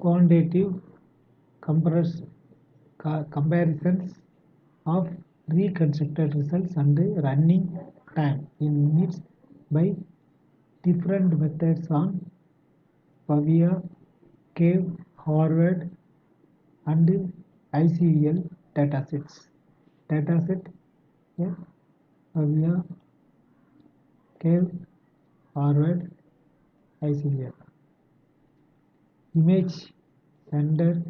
quantitative comparisons of reconstructed results and running time in minutes by different methods on Pavia, Cave, Harvard, and ICVL datasets. Dataset here, Pavia, Cave, Harvard, ICVL. Image sender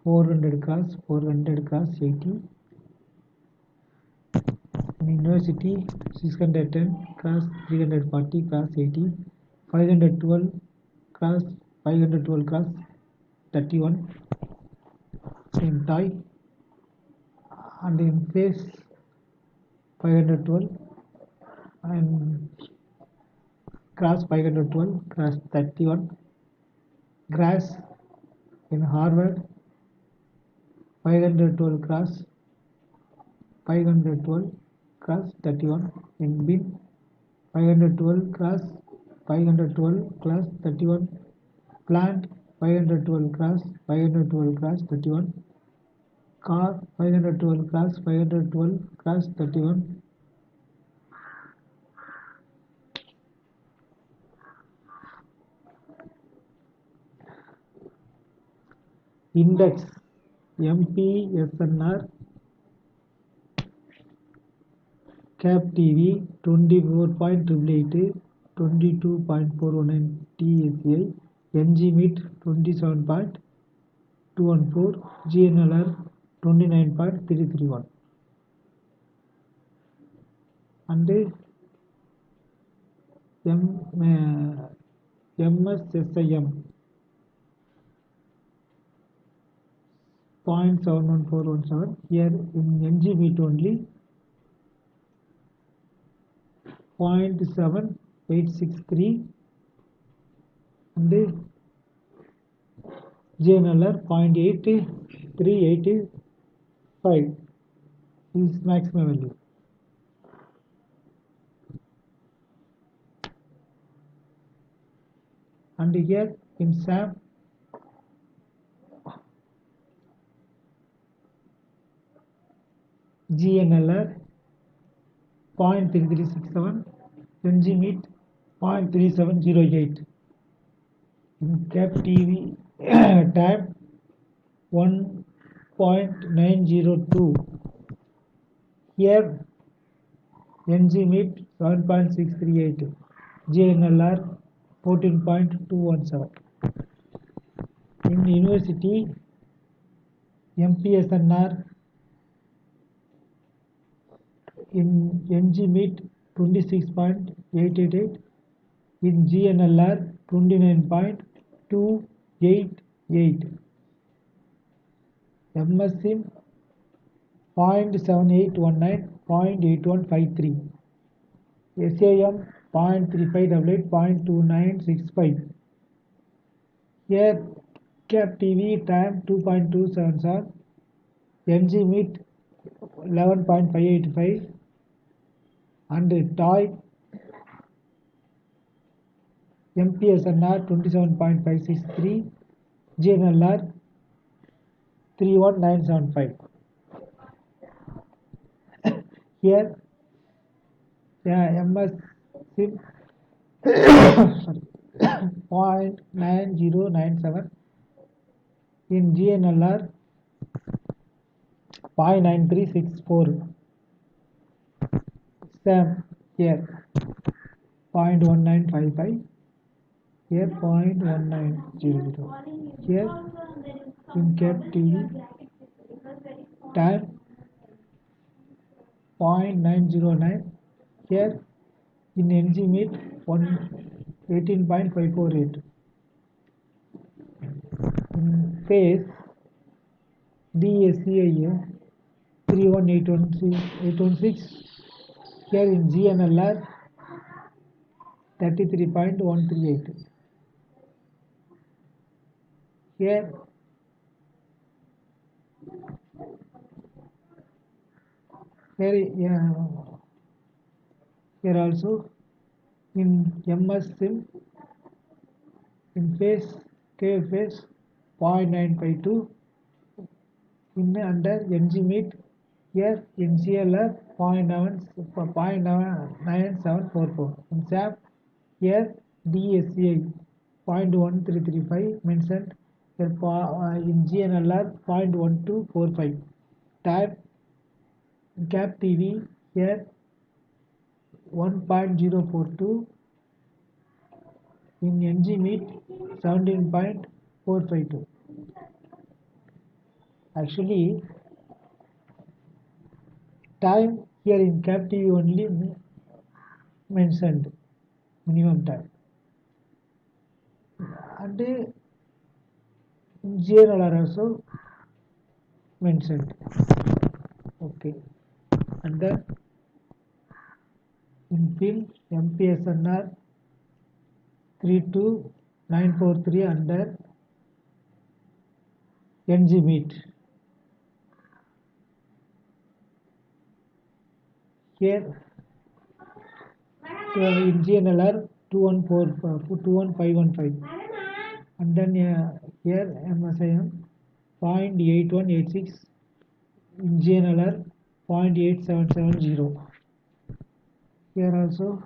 400 cross 400 cross 80. University 610 cross 340 cross 80. 512 cross 512 cross 31. In toy and in face 512 and cross 512 cross 31. Grass in Harvard 512 cross 512 cross 31. In bin 512 cross 512 cross 31. Plant 512 cross 512 cross 31. Car 512 cross 512 cross 31. Index MPSNR Cap TV 24.888 22.419 TSI NGMIT 27.214 GNLR 29.331 and MSSIM 0.71417. Here in NGMIT only 0.7863 and GNLR 0.8385 is maximum value. And here in SAM GNLR 0.3367, NGMIT 0.3708. In Cap TV tab 1.902. Here NGMIT 7.638, GNLR 14.217. In University MPSNR in NGMIT 26.888, in GNLR 29.288, MSIM 0.7819, 0.8153, SAM 0.3588, 0.2965. Here Cap TV time 2.277, NGMIT 11.585 and toy MPSNR 27.563, GNLR 31975. Here MSIM 0.9097, in GNLR 0.9364. SAM here 0.1955, here 0.1900. Here in Cap TV time 0.909. Here in NGMIT 18.548. In phase DSCIA 31816. Here in GNLR 33.138. Here also in MSIM in phase KFS 0.952 in under NG here in CLR 0.9744 in SAP here DSCI 0.1335 mentioned here in GNLR 0.1245 type cap TV here 1.042 in NG 17.452. Actually time here in cap TV only mentioned minimum time and in GNLR also mentioned. Okay, and then in pin MPSNR 32943 under NG here in GNLR 21515 and then here MSIM 0.8186 in GNLR 0.8770 here also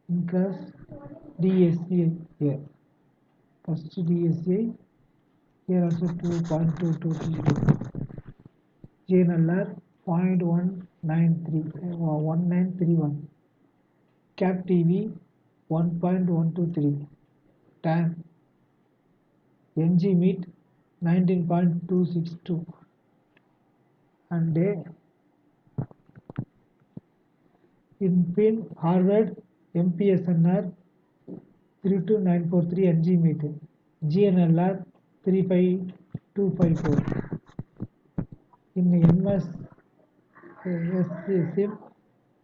in class DSCI here first DSCI here also 2.220 GNLR 0.1931 cap TV 1.123 time NG 19.262 and in pin Harvard MPSNR 32943 NG GNLR 35254 in MS SIM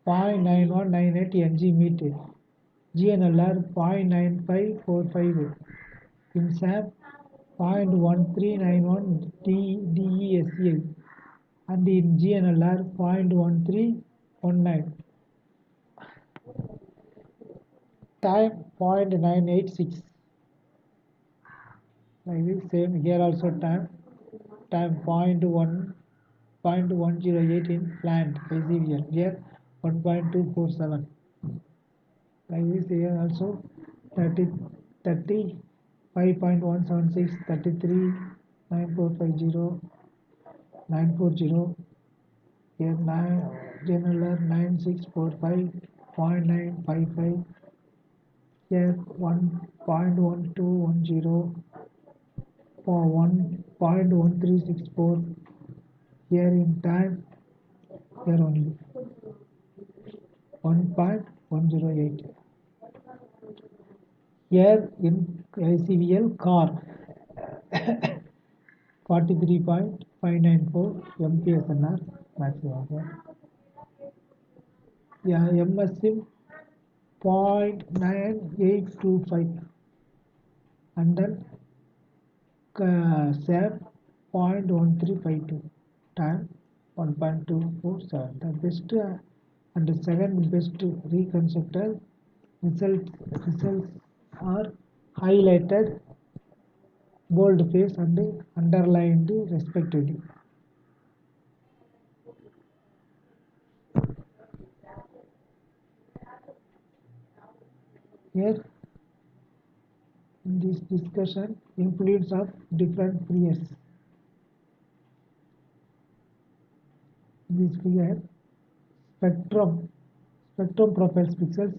0.9198 NG GNLR 0.9545 in SAP 0.1391 DESCI and in GNLR 0.1319 time 0.986 like this. Same here also time 0.108 in plant ICVL here 1.247 like this. Here also 35.176 33 9450 940 here 9 general 9645.955 here 1.1210 for 1.1364 here in time here only 1.108 here in ICVL car 43.594 MPSNR maximum here. Yeah, MSIM 0.9825 and then SAP 0.1352 time 1.247. The best and the second best reconstructor results are highlighted, bold face and underlined respectively. Here in this discussion includes of different figures. This figure spectrum profiles pixels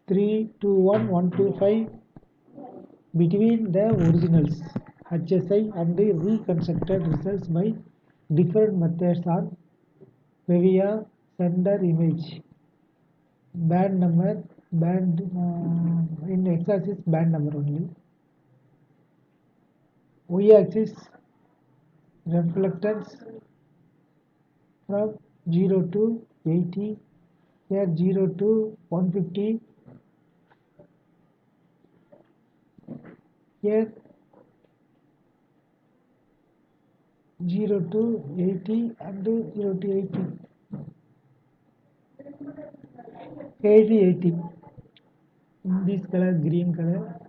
321125 between the originals HSI and the reconstructed results by different methods on Previa sender image band number band in x-axis band number only, y-axis reflectance from 0 to 80 here 0 to 150 here 0 to 80 and 0 to 80 in this color green color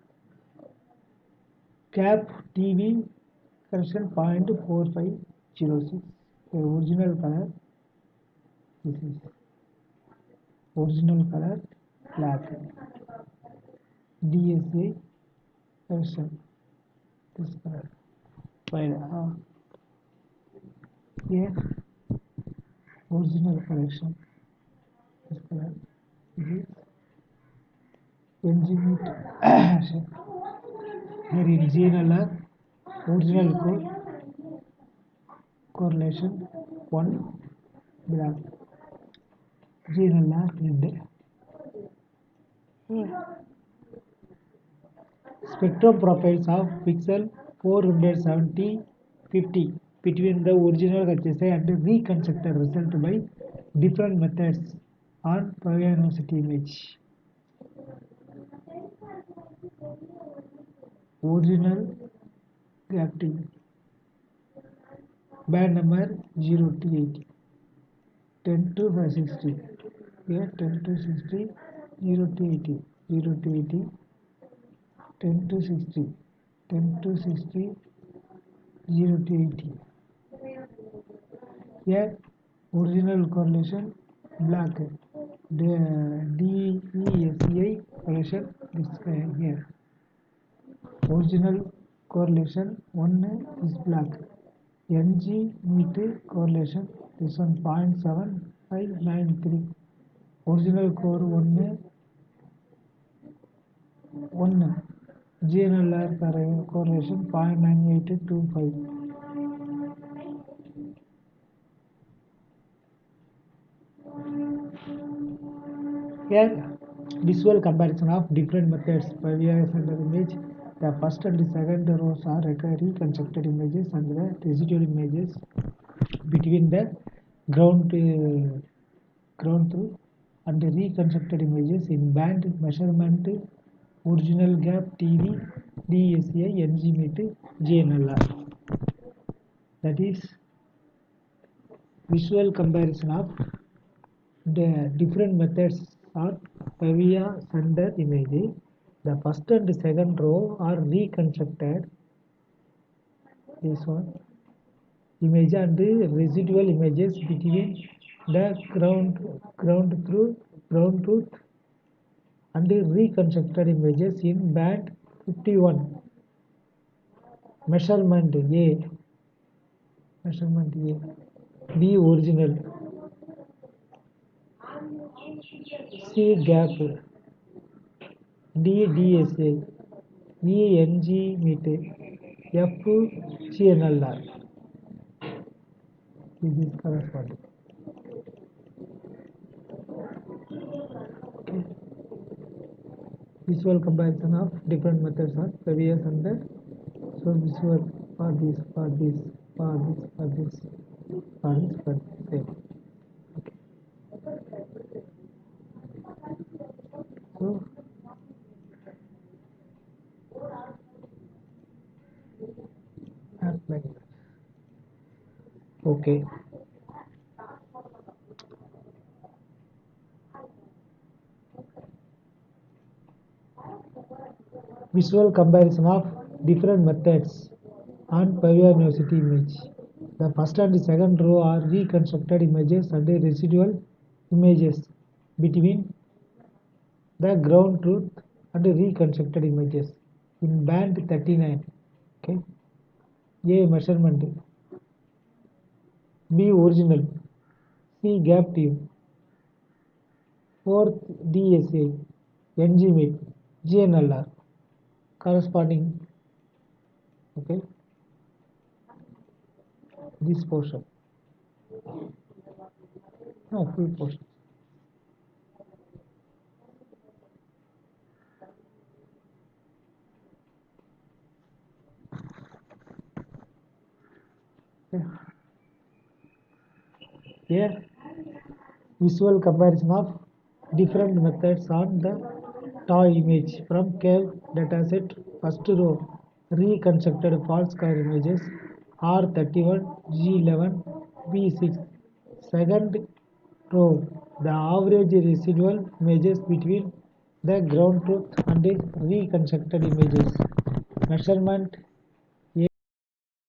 Cap TV correction 0.4506. The original color, this is original color black. DSA correction, this color. While here original correction, this color. This is NG here in GNLR original correlation 1 black, GNLR red. Spectrum profiles of pixel 470 50 between the original HSI and reconstructed result by different methods on pavilion image. Original captive band number 0 to 80, 10 to 560. Here 10 to 60, 0 to 80, 0 to 80, 10 to 60, 10 to 60, 0 to 80. Here original correlation black, the DESCI correlation this here. Original correlation 1 is black. NG meet correlation this one 0.7593. Original core 1 GNLR correlation 0.9825. Here visual comparison of different methods previous and image. The first and the second rows are reconstructed images and the residual images between the ground truth and the reconstructed images in band measurement, original gap TV, DSCI, NG meet, GNLR. That is visual comparison of the different methods are Pavia sender image. The first and second row are reconstructed. This one image and the residual images between the ground truth and the reconstructed images in band 51. Measurement A. B original. C gap. D DSA. E NG meet. F GNLR. This is corresponding. Okay. Visual comparison of different methods are previous and the so visual for this same. Okay. So like okay. Visual comparison of different methods on Pavia University image. The first and the second row are reconstructed images and the residual images between the ground truth and the reconstructed images in band 39. Okay. A measurement. B original. C gap tube. Fourth DSA. NG meet. GNLR. Corresponding. Okay. This portion. No, full portion. Okay. Here visual comparison of different methods on the toy image from cave dataset. First row reconstructed false color images R31, G11, B6. Second row the average residual images between the ground truth and the reconstructed images. Measurement